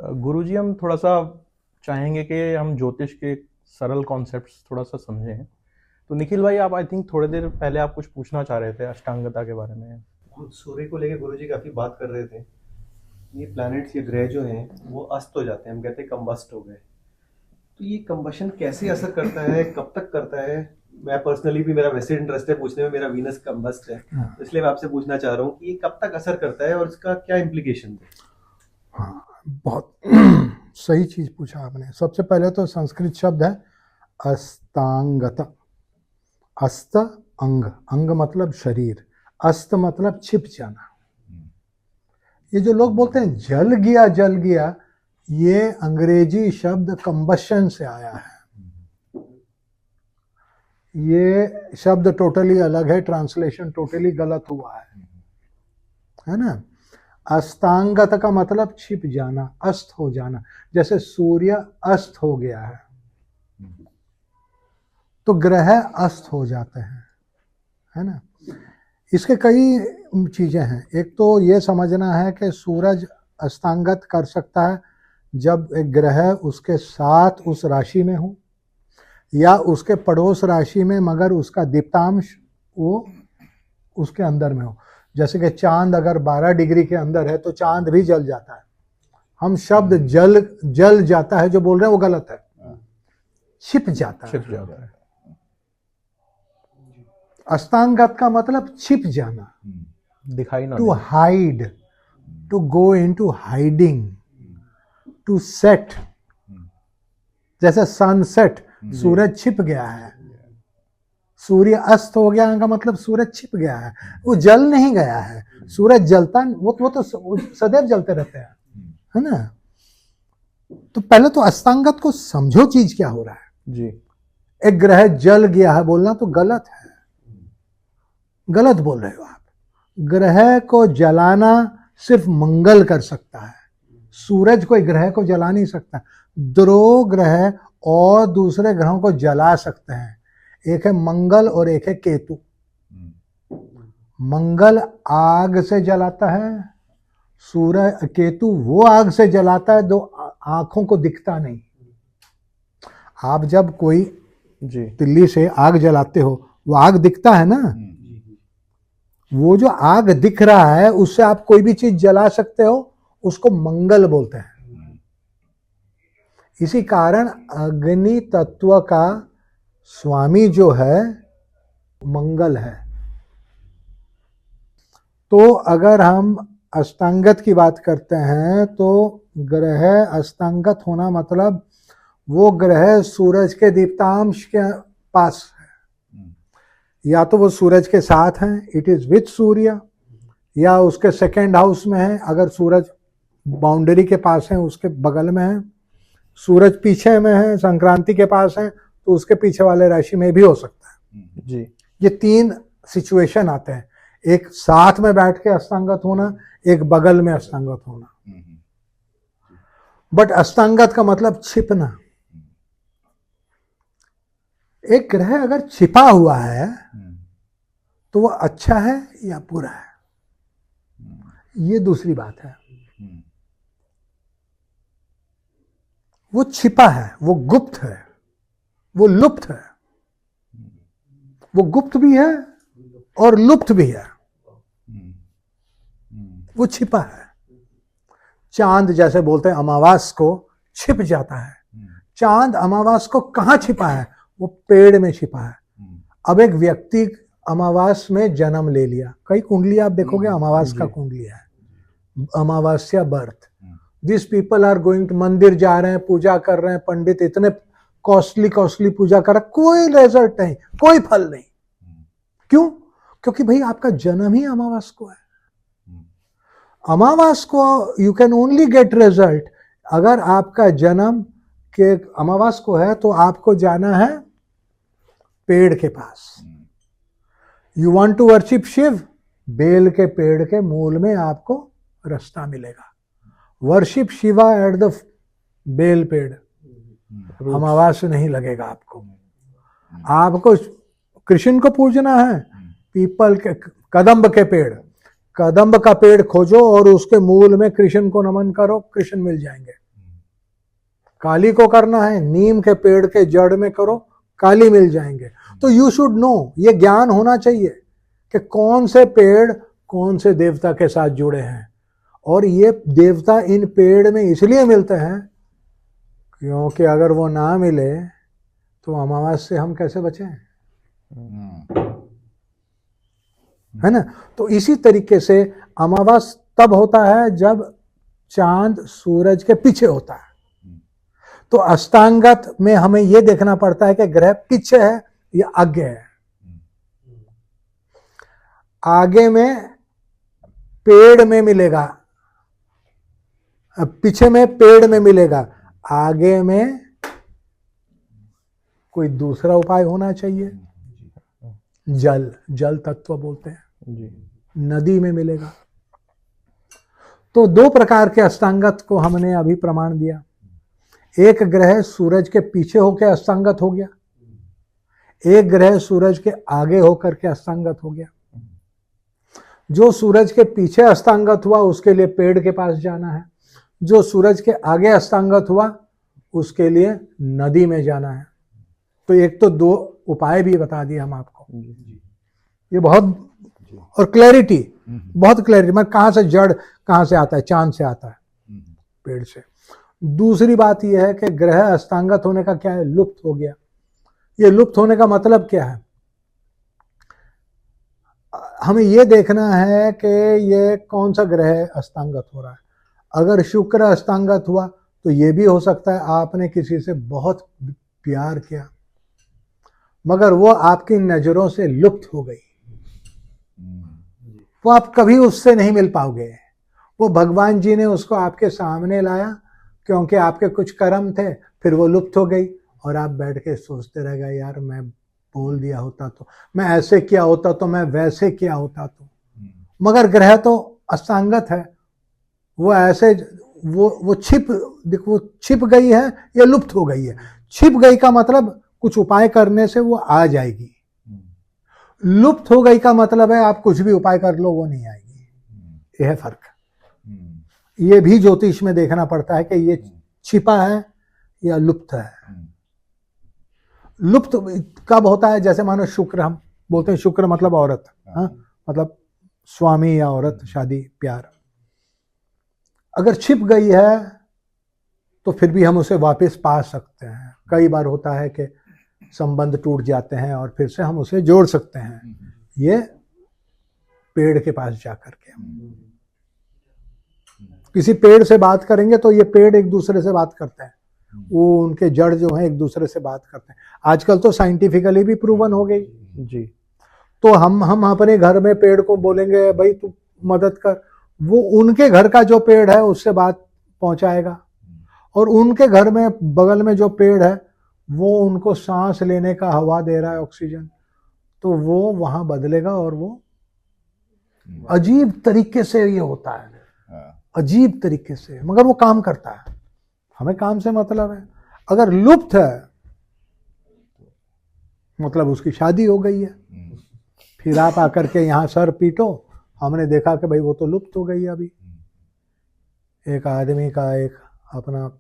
गुरुजी हम थोड़ा सा चाहेंगे कि हम ज्योतिष के सरल कॉन्सेप्ट्स थोड़ा सा समझें। तो निखिल भाई, आप आई थिंक थोड़ी देर पहले आप कुछ पूछना चाह रहे थे अष्टांगता के बारे में। हम सूर्य को लेके गुरुजी काफी बात कर रहे थे। ये प्लैनेट्स, ये ग्रह जो हैं वो अस्त हो जाते हैं, हम कहते हैं कंबस्ट हो गए। तो ये कंबशन कैसे असर करता है, कब तक करता है? मैं पर्सनली भी, मेरा वैसे इंटरेस्ट है पूछने में, मेरा वीनस कंबस्ट है, तो इसलिए मैं आपसे पूछना चाह रहा हूँ कि ये कब तक असर करता है और इसका क्या इम्प्लीकेशन है? हाँ, बहुत सही चीज पूछा आपने। सबसे पहले तो संस्कृत शब्द है अस्तांगत। अस्त अंग, अंग मतलब शरीर, अस्त मतलब छिप जाना। ये जो लोग बोलते हैं जल गया जल गया, ये अंग्रेजी शब्द कंबशन से आया है। ये शब्द टोटली अलग है, ट्रांसलेशन टोटली गलत हुआ है ना। अस्तांगत का मतलब छिप जाना, अस्त हो जाना। जैसे सूर्य अस्त हो गया है तो ग्रह अस्त हो जाते हैं, है ना। इसके कई चीजें हैं। एक तो ये समझना है कि सूरज अस्तांगत कर सकता है जब एक ग्रह उसके साथ उस राशि में हो या उसके पड़ोस राशि में मगर उसका दीप्तांश वो उसके अंदर में हो। जैसे कि चांद अगर 12 डिग्री के अंदर है तो चांद भी जल जाता है। हम शब्द जल जाता है जो बोल रहे हैं वो गलत है, छिप जाता है। अस्तांगत का मतलब छिप जाना, दिखाई ना, to hide, to go into hiding, to set. जैसे सनसेट, सूरज छिप गया है। सूर्य अस्त हो गया का मतलब सूरज छिप गया है, वो जल नहीं गया है। सूरज जलता, वो तो सदैव जलते रहते हैं, है ना। तो पहले तो अस्तांगत को समझो, चीज क्या हो रहा है जी। एक ग्रह जल गया है बोलना तो गलत है, गलत बोल रहे हो आप। ग्रह को जलाना सिर्फ मंगल कर सकता है, सूरज कोई ग्रह को जला नहीं सकता। ध्रुव ग्रह और दूसरे ग्रहों को जला सकते हैं, एक है मंगल और एक है केतु। मंगल आग से जलाता है, सूरज केतु वो आग से जलाता है जो आंखों को दिखता नहीं। आप जब कोई तिल्ली से आग जलाते हो वो आग दिखता है ना, वो जो आग दिख रहा है उससे आप कोई भी चीज जला सकते हो, उसको मंगल बोलते हैं। इसी कारण अग्नि तत्व का स्वामी जो है मंगल है। तो अगर हम अष्टांगत की बात करते हैं तो ग्रह अष्टांगत होना मतलब वो ग्रह सूरज के दीप्तांश के पास है, या तो वो सूरज के साथ हैं, इट इज विथ सूर्य, या उसके सेकेंड हाउस में है। अगर सूरज बाउंड्री के पास है, उसके बगल में है। सूरज पीछे में है, संक्रांति के पास है, तो उसके पीछे वाले राशि में भी हो सकता है जी। ये 3 सिचुएशन आते हैं, एक साथ में बैठ के अष्टांगत होना, एक बगल में अष्टांगत होना। बट अष्टांगत का मतलब छिपना। एक ग्रह अगर छिपा हुआ है तो वो अच्छा है या बुरा है, ये दूसरी बात है। वो छिपा है, वो गुप्त है, वो लुप्त है। वो गुप्त भी है और लुप्त भी है, वो छिपा है। चांद जैसे बोलते हैं अमावास को छिप जाता है। चांद अमावास को कहाँ छिपा है? वो पेड़ में छिपा है। अब एक व्यक्ति अमावास में जन्म ले लिया, कई कुंडली आप देखोगे अमावास का कुंडली है, अमावास्या birth. This people are going to, मंदिर जा रहे हैं, पूजा कर रहे हैं, पंडित इतने कॉस्टली पूजा कर रहे, कोई रिजल्ट नहीं, कोई फल नहीं। क्यों? क्योंकि भाई आपका जन्म ही अमावास को है। अमावास को you can only get result अगर आपका जन्म के अमावास को है, तो आपको जाना है पेड़ के पास। You want to worship Shiv, बेल के पेड़ के मूल में आपको रास्ता मिलेगा। Worship Shiva at the bel पेड़, अमावास नहीं लगेगा आपको। आपको कृष्ण को पूजना है, पीपल के, कदम्ब के पेड़, कदम्ब का पेड़ खोजो और उसके मूल में कृष्ण को नमन करो, कृष्ण मिल जाएंगे। काली को करना है, नीम के पेड़ के जड़ में करो, काली मिल जाएंगे। तो यू शुड नो, ये ज्ञान होना चाहिए कि कौन से पेड़ कौन से देवता के साथ जुड़े हैं, और ये देवता इन पेड़ में इसलिए मिलते हैं क्योंकि अगर वो ना मिले तो अमावस से हम कैसे बचें, है ना। तो इसी तरीके से अमावस तब होता है जब चांद सूरज के पीछे होता है। तो अष्टांगत में हमें यह देखना पड़ता है कि ग्रह पीछे है या आगे है। आगे में पेड़ में मिलेगा, पीछे में पेड़ में मिलेगा, आगे में कोई दूसरा उपाय होना चाहिए। जल तत्व बोलते हैं, नदी में मिलेगा। तो दो प्रकार के अष्टांगत को हमने अभी प्रमाण दिया। एक ग्रह सूरज के पीछे होकर अष्टांगत हो गया, एक ग्रह सूरज के आगे होकर के अष्टांगत हो गया। जो सूरज के पीछे अष्टांगत हुआ उसके लिए पेड़ के पास जाना है, जो सूरज के आगे अष्टांगत हुआ उसके लिए नदी में जाना है। तो एक तो दो उपाय भी बता दिए हम आपको, ये बहुत, और क्लैरिटी, बहुत क्लैरिटी। मैं कहां से जड़ कहां से आता है, चांद से आता है, पेड़ से। दूसरी बात यह है कि ग्रह अष्टांगत होने का क्या है, लुप्त हो गया। ये लुप्त होने का मतलब क्या है, हमें यह देखना है कि ये कौन सा ग्रह अष्टांगत हो रहा है। अगर शुक्र अष्टांगत हुआ तो ये भी हो सकता है आपने किसी से बहुत प्यार किया मगर वो आपकी नजरों से लुप्त हो गई, वो आप कभी उससे नहीं मिल पाओगे। वो भगवान जी ने उसको आपके सामने लाया क्योंकि आपके कुछ कर्म थे, फिर वो लुप्त हो गई और आप बैठ के सोचते रह गए, यार मैं बोल दिया होता तो, मैं ऐसे किया होता तो, मैं वैसे किया होता तो। मगर ग्रह तो अष्टांगत है, वो ऐसे वो छिप गई है या लुप्त हो गई है। छिप गई का मतलब कुछ उपाय करने से वो आ जाएगी, लुप्त हो गई का मतलब है आप कुछ भी उपाय कर लो वो नहीं आएगी। यह है फर्क। ये भी ज्योतिष में देखना पड़ता है कि ये छिपा है या लुप्त है। लुप्त कब होता है, जैसे मानो शुक्र, हम बोलते हैं शुक्र मतलब औरत, हाँ, मतलब स्वामी या औरत, शादी, प्यार। अगर छिप गई है तो फिर भी हम उसे वापस पा सकते हैं। कई बार होता है कि संबंध टूट जाते हैं और फिर से हम उसे जोड़ सकते हैं, ये पेड़ के पास जाकर के। किसी पेड़ से बात करेंगे तो ये पेड़ एक दूसरे से बात करते हैं, वो उनके जड़ जो हैं एक दूसरे से बात करते हैं। आजकल तो साइंटिफिकली भी प्रूवन हो गई जी। तो हम अपने घर में पेड़ को बोलेंगे भाई तू मदद कर, वो उनके घर का जो पेड़ है उससे बात पहुंचाएगा, और उनके घर में बगल में जो पेड़ है वो उनको सांस लेने का हवा दे रहा है, ऑक्सीजन, तो वो वहां बदलेगा। और वो अजीब तरीके से ये होता है, अजीब तरीके से, मगर वो काम करता है। हमें काम से मतलब है। अगर लुप्त है मतलब उसकी शादी हो गई है, फिर आप आकर के यहाँ सर पीटो, हमने देखा कि भाई वो तो लुप्त हो गई है। अभी एक आदमी का एक अपना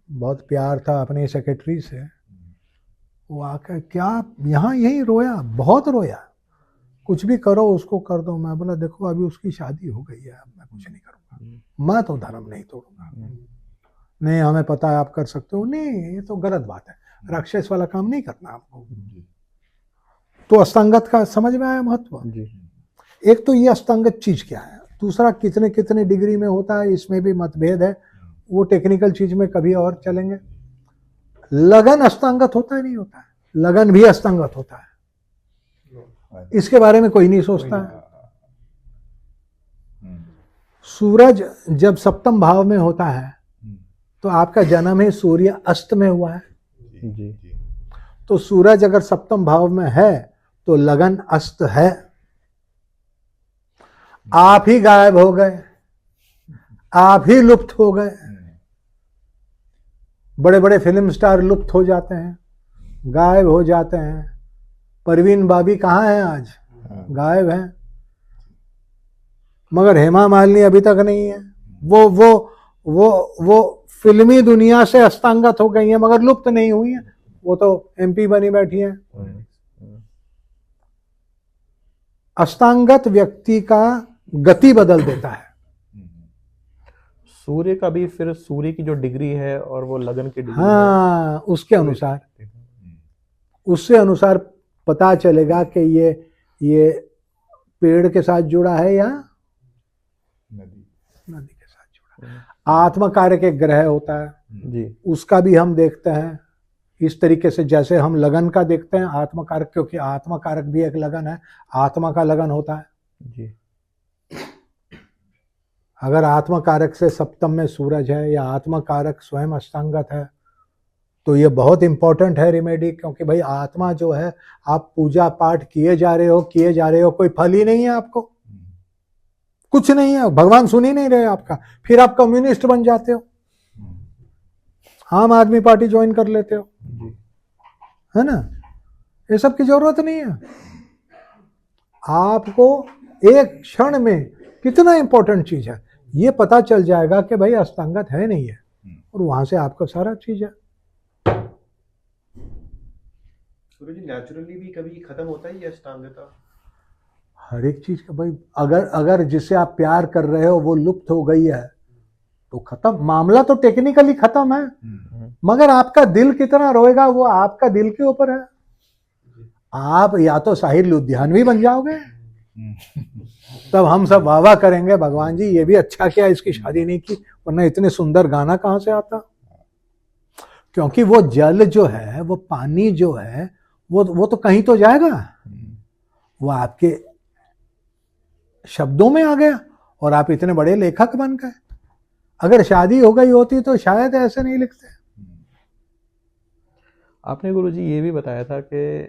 बहुत प्यार था अपनी सेक्रेटरी से, वो आकर क्या यहाँ यही रोया, बहुत रोया, कुछ भी करो उसको कर दो। मैं बोला देखो अभी उसकी शादी हो गई है, अब मैं कुछ नहीं करूँगा, मैं तो धर्म नहीं तोड़ूंगा। नहीं हमें पता है आप कर सकते हो, नहीं ये तो गलत बात है, राक्षस वाला काम नहीं करना आपको। तो अष्टांगत का समझ में आया महत्व जी। एक तो ये अष्टांगत चीज क्या है, दूसरा कितने कितने डिग्री में होता है इसमें भी मतभेद है, वो टेक्निकल चीज में कभी और चलेंगे। लगन अष्टांगत होता है नहीं होता है, लगन भी अष्टांगत होता है, इसके बारे में कोई नहीं सोचता है। सूरज जब सप्तम भाव में होता है तो आपका जन्म ही सूर्य अस्त में हुआ है जी। तो सूरज अगर सप्तम भाव में है तो लगन अस्त है, आप ही गायब हो गए, आप ही लुप्त हो गए। बड़े बड़े फिल्म स्टार लुप्त हो जाते हैं, गायब हो जाते हैं। परवीन बाबी कहाँ है आज, गायब हैं। मगर हेमा मालिनी अभी तक नहीं है। वो फिल्मी दुनिया से हस्तांगत हो गई है मगर लुप्त नहीं हुई है, वो तो एमपी बनी बैठी है। हस्तांगत व्यक्ति का गति बदल देता है। सूर्य का भी फिर सूर्य की जो डिग्री है और वो लगन की डिग्री हाँ, उसके अनुसार, उससे अनुसार पता चलेगा कि ये पेड़ के साथ जुड़ा है या नदी के साथ जुड़ा है। आत्मकारक एक ग्रह होता है जी, उसका उसका भी हम देखते हैं इस तरीके से, जैसे हम लगन का देखते हैं आत्मकारक, क्योंकि आत्मकारक भी एक लगन है, आत्मा का लगन होता है। जी, अगर आत्मकारक से सप्तम में सूरज है या आत्मकारक स्वयं अष्टांगत है तो ये बहुत इंपॉर्टेंट है रेमेडी, क्योंकि भाई आत्मा जो है, आप पूजा पाठ किए जा रहे हो, कोई फल ही नहीं है आपको, कुछ नहीं है, भगवान सुन ही नहीं रहे आपका, फिर आप कम्युनिस्ट बन जाते हो, आम आदमी पार्टी ज्वाइन कर लेते हो, जी, है ना। ये सब की जरूरत नहीं है। आपको एक क्षण में कितना इंपॉर्टेंट चीज है ये पता चल जाएगा कि भाई अष्टांगत है नहीं है, और वहां से आपको सारा चीज है। सूरज नेचुरली भी कभी खत्म होता है ये अष्टांगता? हर एक चीज का भाई, अगर जिससे आप प्यार कर रहे हो वो लुप्त हो गई है तो खत्म, मामला तो टेक्निकली खत्म है, मगर आपका दिल कितना रोएगा वो आपका दिल के ऊपर है। आप या तो साहिर लुधियानवी बन जाओगे, तब हम सब वाह वाह करेंगे, भगवान जी ये भी अच्छा किया इसकी शादी नहीं की, वरना इतने सुंदर गाना कहां से आता। क्योंकि वो जल जो है, वो पानी जो है, वो तो कहीं तो जाएगा, वो आपके शब्दों में आ गया और आप इतने बड़े लेखक बन गए। अगर शादी हो गई होती तो शायद ऐसे नहीं लिखते। आपने गुरुजी ये भी बताया था कि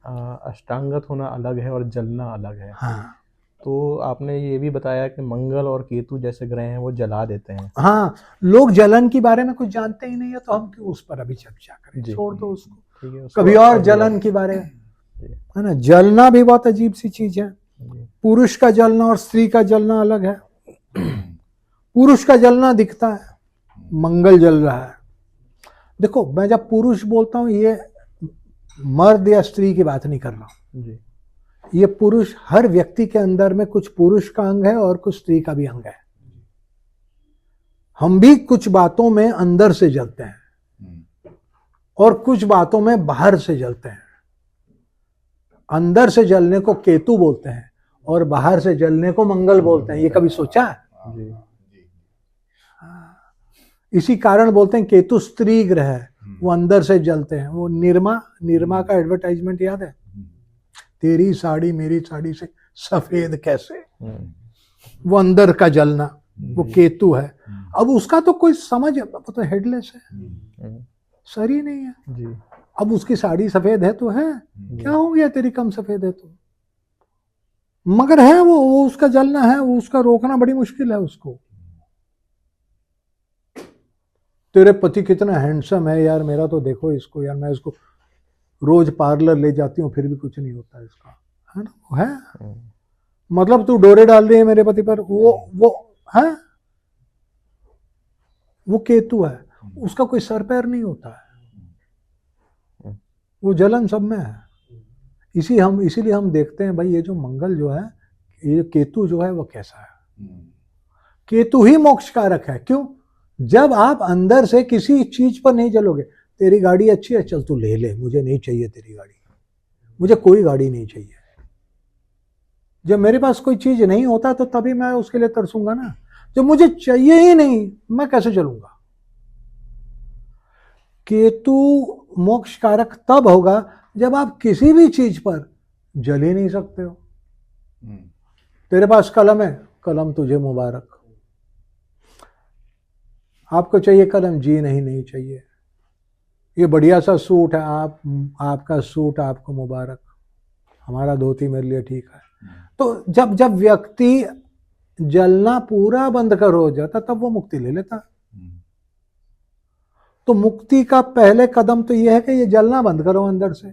अष्टांगत होना अलग है और जलना अलग है। हाँ, तो आपने ये भी बताया कि मंगल और केतु जैसे ग्रह हैं वो जला देते हैं। हाँ, लोग जलन के बारे में कुछ जानते ही नहीं है, तो हम क्यों उस पर अभी चर्चा करें, जी, छोड़ दो उसको, ठीक है, उसको कभी और अगली जलन बार। के बारे में, जी, है ना। जलना भी बहुत अजीब सी चीज है। जी, पुरुष का जलना और स्त्री का जलना अलग है। पुरुष का जलना दिखता है, मंगल जल रहा है। देखो, मैं जब पुरुष बोलता हूं ये मर्द या स्त्री की बात नहीं कर रहा हूं, जी, ये पुरुष, हर व्यक्ति के अंदर में कुछ पुरुष का अंग है और कुछ स्त्री का भी अंग है। हम भी कुछ बातों में अंदर से जलते हैं और कुछ बातों में बाहर से जलते हैं। अंदर से जलने को केतु बोलते हैं और बाहर से जलने को मंगल बोलते हैं। ये कभी सोचा है? जी, इसी कारण बोलते हैं केतु स्त्री ग्रह है, वो अंदर से जलते हैं। वो निरमा का एडवर्टाइजमेंट याद है, तेरी साड़ी मेरी साड़ी से सफेद कैसे, वो अंदर का जलना, वो केतु है। अब उसका तो कोई समझ, वो तो हेडलेस है, सर ही नहीं है। जी, अब उसकी साड़ी सफेद है तो है, क्या हो गया तेरी कम सफेद है तो, मगर है वो उसका जलना है, वो उसका रोकना बड़ी मुश्किल है उसको। तेरे पति कितना हैंडसम है यार, मेरा तो देखो इसको यार, मैं इसको रोज पार्लर ले जाती हूँ फिर भी कुछ नहीं होता इसका, है ना। वो है, मतलब तू डोरे डाल रही है मेरे पति पर, वो है, वो केतु है, उसका कोई सर पैर नहीं होता है, वो जलन सब में है। इसीलिए हम देखते हैं भाई, ये जो मंगल जो है, ये केतु जो है वो कैसा है। केतु ही मोक्ष कारक है। क्यों? जब आप अंदर से किसी चीज पर नहीं जलोगे। तेरी गाड़ी अच्छी है, चल तू ले ले, मुझे नहीं चाहिए तेरी गाड़ी, मुझे कोई गाड़ी नहीं चाहिए। जब मेरे पास कोई चीज नहीं होता तो तभी मैं उसके लिए तरसूंगा ना। जब मुझे चाहिए ही नहीं, मैं कैसे चलूंगा। केतु मोक्ष कारक तब होगा जब आप किसी भी चीज पर जल ही नहीं सकते हो। तेरे पास कलम है, कलम तुझे मुबारक, आपको चाहिए कलम, जी नहीं चाहिए। ये बढ़िया सा सूट है, आपका सूट आपको मुबारक, हमारा धोती मेरे लिए ठीक है। तो जब व्यक्ति जलना पूरा बंद कर हो जाता तब वो मुक्ति ले लेता। तो मुक्ति का पहले कदम तो यह है कि ये जलना बंद करो अंदर से।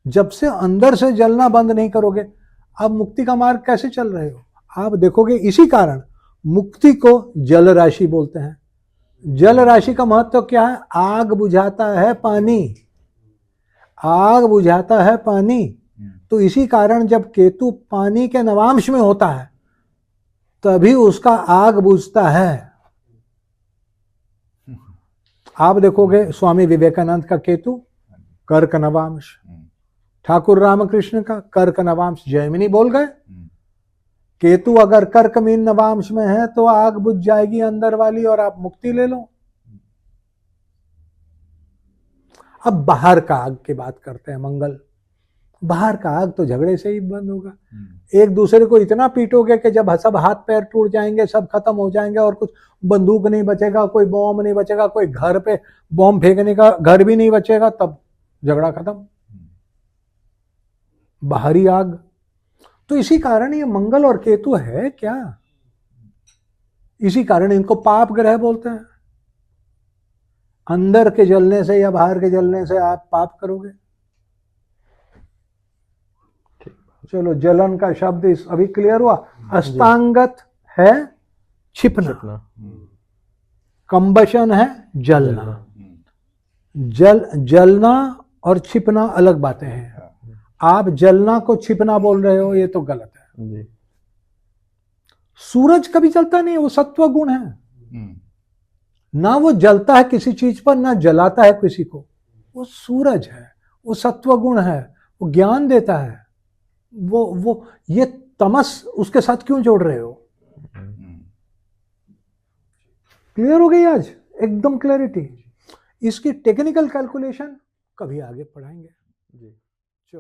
जब से अंदर से जलना बंद नहीं करोगे, आप मुक्ति का मार्ग कैसे चल रहे हो। आप देखोगे इसी कारण मुक्ति को जल राशि बोलते हैं। जल राशि का महत्व क्या है? आग बुझाता है पानी, आग बुझाता है पानी। तो इसी कारण जब केतु पानी के नवांश में होता है तभी उसका आग बुझता है। आप देखोगे स्वामी विवेकानंद का केतु कर्क नवांश, ठाकुर रामकृष्ण का कर्क नवांश, जैमिनी बोल गए केतु अगर कर्क मीन नवांश में है तो आग बुझ जाएगी अंदर वाली और आप मुक्ति ले लो। अब बाहर का आग की बात करते हैं। मंगल, बाहर का आग तो झगड़े से ही बंद होगा। एक दूसरे को इतना पीटोगे कि जब सब हाथ पैर टूट जाएंगे, सब खत्म हो जाएंगे और कुछ बंदूक नहीं बचेगा, कोई बॉम्ब नहीं बचेगा, कोई घर पे बॉम्ब फेंकने का घर भी नहीं बचेगा, तब झगड़ा खत्म। बाहरी आग। तो इसी कारण ये मंगल और केतु है क्या, इसी कारण इनको पाप ग्रह बोलते हैं। अंदर के जलने से या बाहर के जलने से आप पाप करोगे। चलो, जलन का शब्द इस अभी क्लियर हुआ। अस्तांगत है छिपना, कंबशन है जलना। जलना और छिपना अलग बातें हैं। आप जलना को छिपना बोल रहे हो, ये तो गलत है जी। सूरज कभी जलता नहीं, वो सत्व गुण है। ना वो जलता है किसी चीज पर, ना जलाता है किसी को। वो सूरज है, वो सत्व गुण है, वो ज्ञान देता है। वो ये तमस उसके साथ क्यों जोड़ रहे हो? क्लियर हो गई आज? एकदम क्लैरिटी। इसकी टेक्निकल कैलकुलेशन कभी आगे पढ़ाएंगे जी।